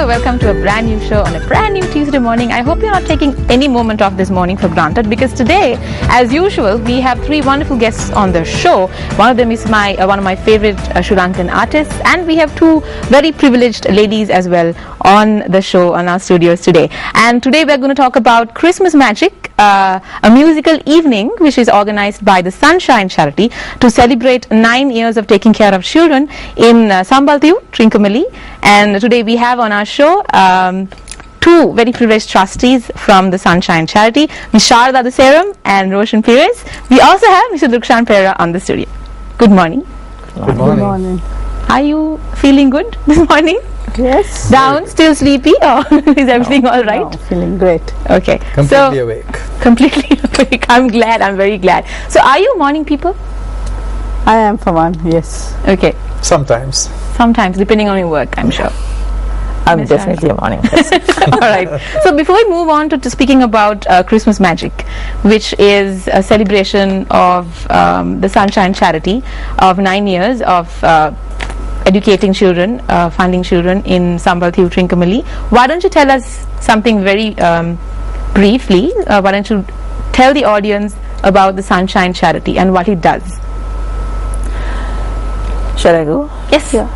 welcome to a brand new show on a brand new Tuesday morning. I hope you're not taking any moment of this morning for granted, because today, as usual, we have three wonderful guests on the show. One of them is one of my favorite Sri Lankan artists, and we have two very privileged ladies as well on the show, on our studios today. And today we're going to talk about Christmas Magic, a musical evening which is organized by the Sunshine Charity to celebrate 9 years of taking care of children in Sambaltiu, Trincomalee. And today we have on our show two very privileged trustees from the Sunshine Charity, Ms. Sharada Deseram and Roshan Perez. We also have Mr. Dukshan Pera on the studio. Good morning. Good morning. Good morning. Are you feeling good this morning? Yes. Down, still sleepy, or is everything all right? No, feeling great. Okay. Completely awake. Completely awake. I'm glad. I'm very glad. So, are you morning people? I am for one, yes. Okay. Sometimes. Sometimes, depending on your work, I'm sure. I'm definitely a morning person. All right. So before we move on to speaking about Christmas Magic, which is a celebration of the Sunshine Charity of 9 years of educating children, funding children in Sambaltiu, Trincomalee, why don't you tell us something very briefly? Why don't you tell the audience about the Sunshine Charity and what it does? Shall I go? Yes. Yeah.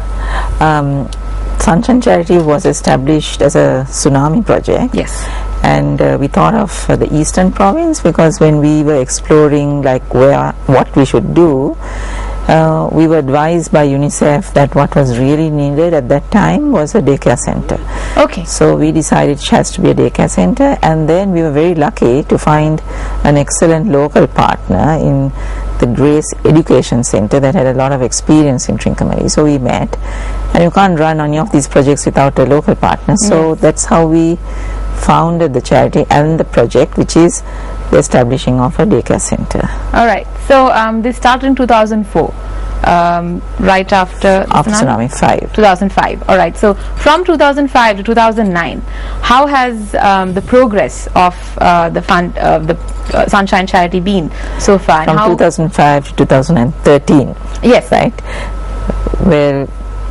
Sunshine Charity was established as a tsunami project. Yes. And we thought of the Eastern Province, because when we were exploring what we should do, we were advised by UNICEF that what was really needed at that time was a daycare center. Okay. So we decided it has to be a daycare center, and then we were very lucky to find an excellent local partner in the Grace Education Center that had a lot of experience in Trincomalee. So we met, and you can't run any of these projects without a local partner. So that's how we founded the charity and the project, which is the establishing of a daycare center. All right. So this started in 2004, right after Tsunami 5. 2005. All right. So from 2005 to 2009, how has the progress of the Sunshine Charity been so far? From 2005 to 2013. Yes. Right. Well,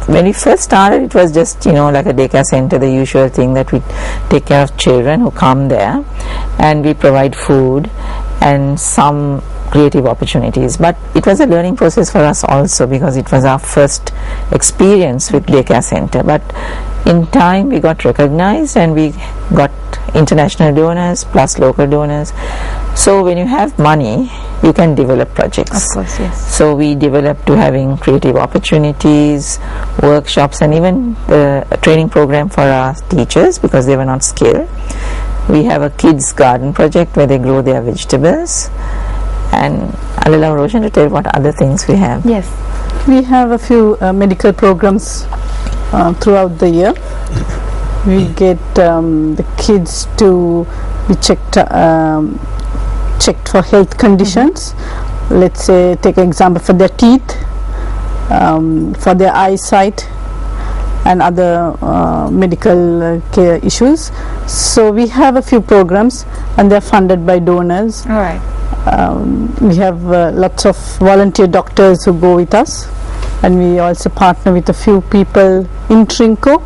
when we first started, it was just like a daycare center, the usual thing that we take care of children who come there, and we provide food and some creative opportunities. But it was a learning process for us also, because it was our first experience with daycare center. But in time we got recognized, and we got international donors plus local donors. So when you have money, you can develop projects. Of course, yes. So we developed to having creative opportunities, workshops, and even a training program for our teachers, because they were not skilled. We have a kids garden project where they grow their vegetables, and I'll allow Roshan to tell what other things we have. Yes. We have a few medical programs throughout the year. We get the kids to be checked for health conditions. Let's say, take an example for their teeth, for their eyesight, and other medical care issues. So we have a few programs, and they're funded by donors. All right. We have lots of volunteer doctors who go with us, and we also partner with a few people in Trinco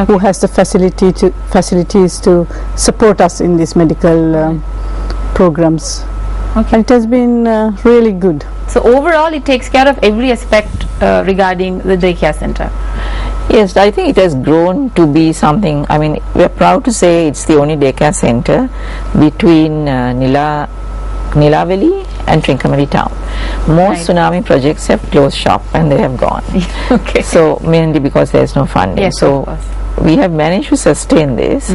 who has the facilities to support us in these medical programs. Okay. And it has been really good. So overall, it takes care of every aspect regarding the daycare center. Yes, I think it has grown to be something. I mean, we're proud to say it's the only daycare center between Nilaveli and Trincomalee town. Most tsunami projects have closed shop and they have gone. Okay. So mainly because there's no funding. Yes, so of course. we have managed to sustain this,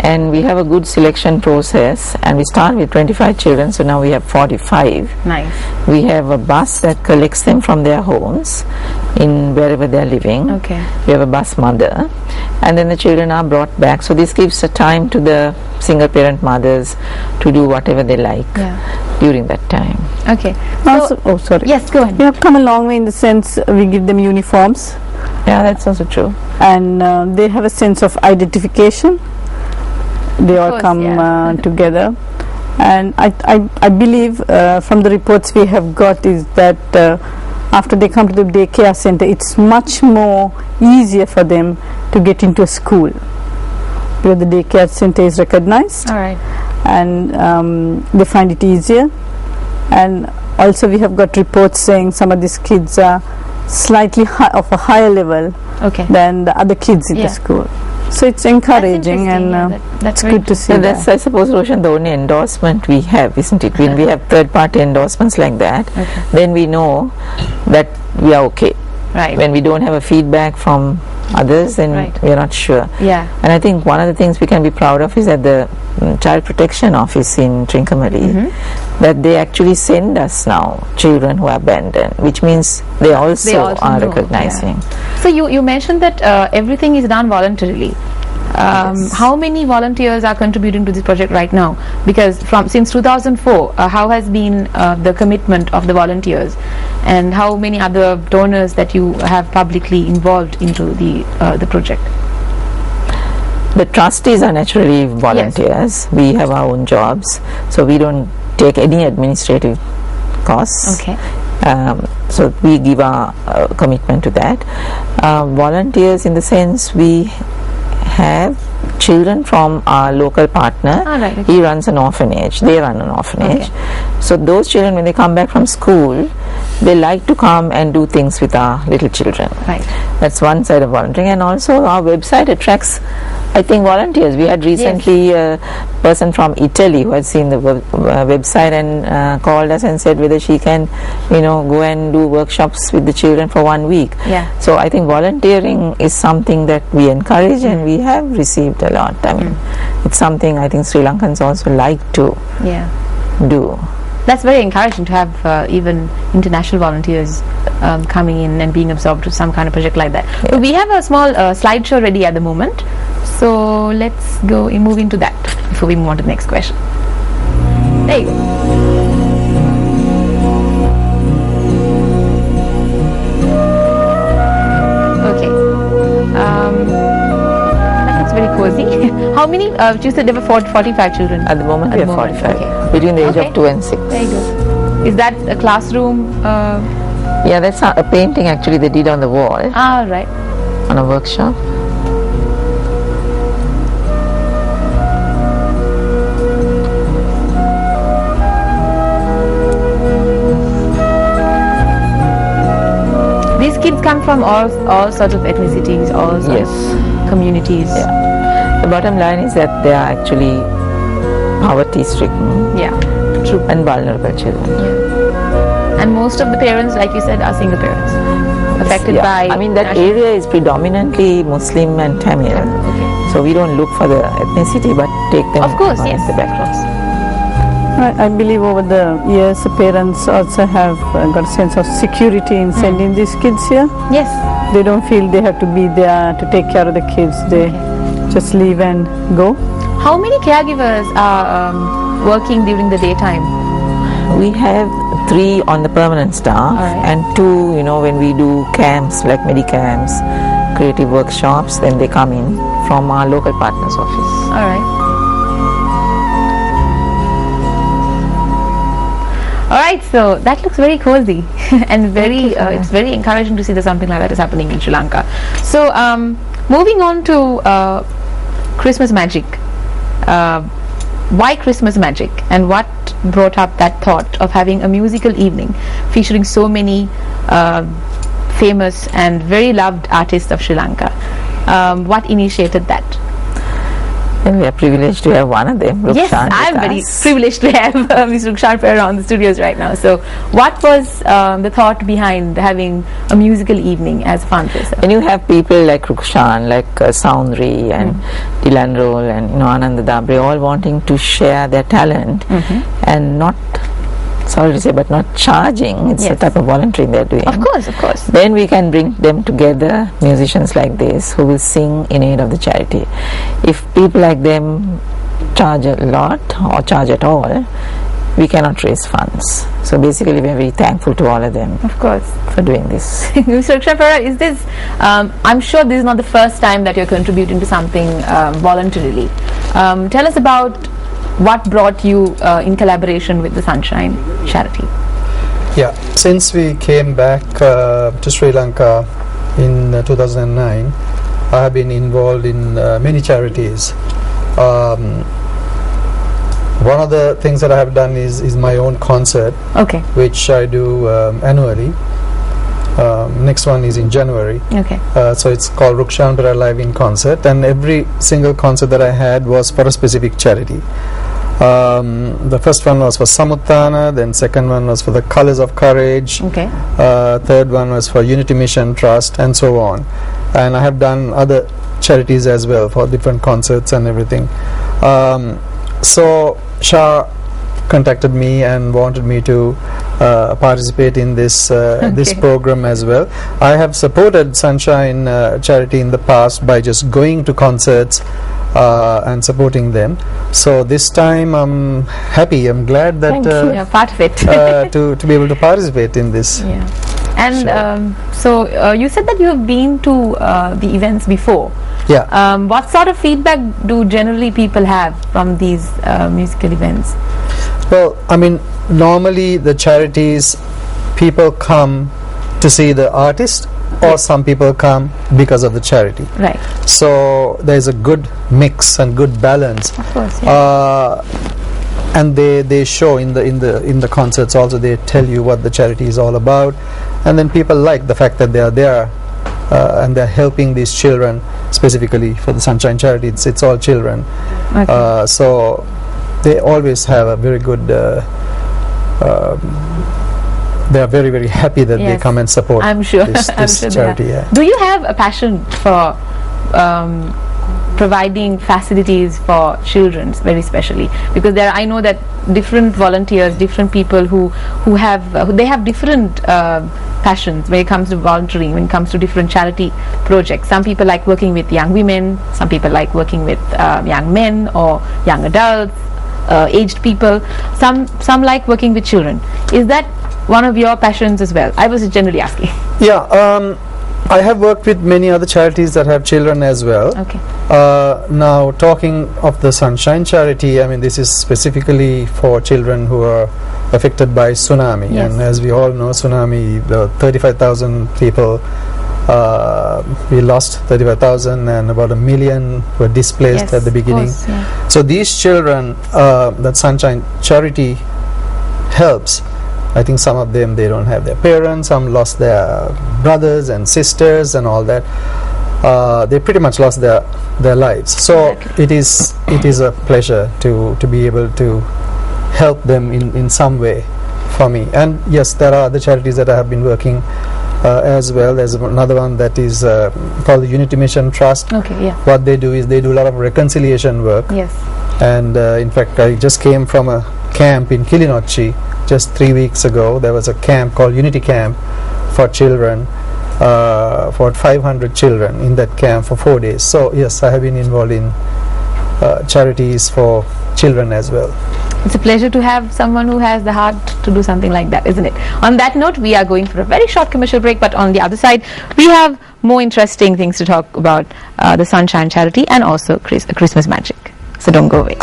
and we have a good selection process, and we start with 25 children, so now we have 45. Nice. We have a bus that collects them from their homes in wherever they're living. Okay. We have a bus mother, and then the children are brought back, so this gives a time to the single parent mothers to do whatever they like during that time. Okay. Also, oh, sorry. Yes, go ahead. We have come a long way in the sense we give them uniforms, Yeah, that's also true. and they have a sense of identification. They all course, come together, and I believe from the reports we have got is that after they come to the daycare center, it's much more easier for them to get into a school, because the daycare center is recognized. All right. And they find it easier. And also we have got reports saying some of these kids are slightly of a higher level than the other kids in the school. So it's encouraging, and that's good to see. And that's, I suppose, Roshan, the only endorsement we have, isn't it? When we have third-party endorsements like that, then we know that we are okay. Right. When we don't have a feedback from others, then we are not sure. Yeah. And I think one of the things we can be proud of is that the Child Protection Office in Trincomalee, that they actually send us now children who are abandoned, which means they also are recognizing. So you mentioned that everything is done voluntarily. How many volunteers are contributing to this project right now? Because since 2004, how has been the commitment of the volunteers, and how many other donors that you have publicly involved into the project? The trustees are naturally volunteers. We have our own jobs, so we don't take any administrative costs. Okay. So we give our commitment to that. Volunteers in the sense we have children from our local partner. He runs an orphanage. They run an orphanage. So those children, when they come back from school, they like to come and do things with our little children. That's one side of volunteering. And also our website attracts, I think, volunteers. We had recently a person from Italy who had seen the website and called us and said whether she can, go and do workshops with the children for 1 week. So I think volunteering is something that we encourage, and we have received a lot. I mean, it's something I think Sri Lankans also like to do. That's very encouraging to have even international volunteers coming in and being absorbed to some kind of project like that. So we have a small slideshow ready at the moment. So let's go and move into that before we move on to the next question. There you go. That looks very cozy. How many? You said there were 45 children. At the moment, we have 45. Between the age of 2 and 6. There you go. Is that a classroom? Yeah, that's a painting actually they did on the wall. Right. On a workshop. These kids come from all sorts of ethnicities, all sorts of communities. The bottom line is that they are actually poverty-stricken and vulnerable children. And most of the parents, like you said, are single parents affected by... I mean, that area is predominantly Muslim and Tamil. So we don't look for the ethnicity, but take them as the backgrounds. I believe over the years the parents also have got a sense of security in sending these kids here. Yes. They don't feel they have to be there to take care of the kids. They just leave and go. How many caregivers are working during the daytime? We have 3 on the permanent staff and 2, when we do camps like medicamps, creative workshops, then they come in from our local partner's office. All right. Alright, so that looks very cozy and very it's very encouraging to see that something like that is happening in Sri Lanka. So moving on to Christmas magic. Why Christmas magic, and what brought up that thought of having a musical evening featuring so many famous and very loved artists of Sri Lanka? What initiated that? And we are privileged to have one of them, Yes, I'm very privileged to have Mr. Rukshan Pereira on the studios right now. So what was the thought behind having a musical evening as a fundraiser? And you have people like Rukshan, like Soundri and Dylan Roll and Ananda Dabre all wanting to share their talent and not, sorry to say, but not charging. It's the type of volunteering they're doing. Of course, of course. Then we can bring them together, musicians like this, who will sing in aid of the charity. If people like them charge a lot or charge at all, we cannot raise funds. So basically we are very thankful to all of them. Of course. For doing this. Mr. Rukshan Pereira, is this, I'm sure this is not the first time that you're contributing to something voluntarily. Tell us about what brought you in collaboration with the Sunshine Charity? Yeah, since we came back to Sri Lanka in 2009, I have been involved in many charities. One of the things that I have done is my own concert, Okay. which I do annually. Next one is in January. Okay. So it's called Rukshanpura Live in Concert, and every single concert that I had was for a specific charity. The first one was for Samuthana, then second one was for the Colors of Courage, Okay. third one was for Unity Mission Trust, and so on. And I have done other charities as well for different concerts and everything. So Shah contacted me and wanted me to participate in this this Okay. program as well. I have supported Sunshine charity in the past by just going to concerts and supporting them. So this time I'm happy. I'm glad that Yeah, part of it. to be able to participate in this. Yeah. And Sure. so you said that you have been to the events before. Yeah. What sort of feedback do generally people have from these musical events? Well, I mean, normally the charities, people come to see the artist, or some people come because of the charity. Right. So there's a good mix and good balance. Of course. Yeah. And they show in the concerts also. They tell you what the charity is all about, and then people like the fact that they are there and they're helping these children, specifically for the Sunshine charity. It's all children. Okay. So they always have a very good. They are very, very happy that they Yes. come and support I'm sure. this, I'm this sure they charity. are. Yeah. Do you have a passion for providing facilities for children, very specially? Because I know that different volunteers, different people who have they have different passions when it comes to volunteering, when it comes to different charity projects. Some people like working with young women. Some people like working with young men or young adults, aged people. Some like working with children. Is that one of your passions as well? I was generally asking. Yeah. I have worked with many other charities that have children as well. Okay. Now, talking of the Sunshine charity, I mean, this is specifically for children who are affected by tsunami. Yes. And as we all know, tsunami, 35,000 people, we lost 35,000, and about 1 million were displaced Yes, at the of beginning. course, yeah. So these children that Sunshine charity helps, I think some of them, they don't have their parents, some lost their brothers and sisters and all that. They pretty much lost their lives. So Exactly. it is a pleasure to be able to help them in some way for me. And yes, there are other charities that I have been working as well. There's another one that is called the Unity Mission Trust. Okay. Yeah. What they do is they do a lot of reconciliation work. Yes. And in fact, I just came from a camp in Kilinochchi just 3 weeks ago. There was a camp called Unity Camp for children, for 500 children in that camp for 4 days. So yes, I have been involved in charities for children as well. It's a pleasure to have someone who has the heart to do something like that, isn't it? On that note, we are going for a very short commercial break, but on the other side, we have more interesting things to talk about, the Sunshine charity and also Christmas magic. So don't go away.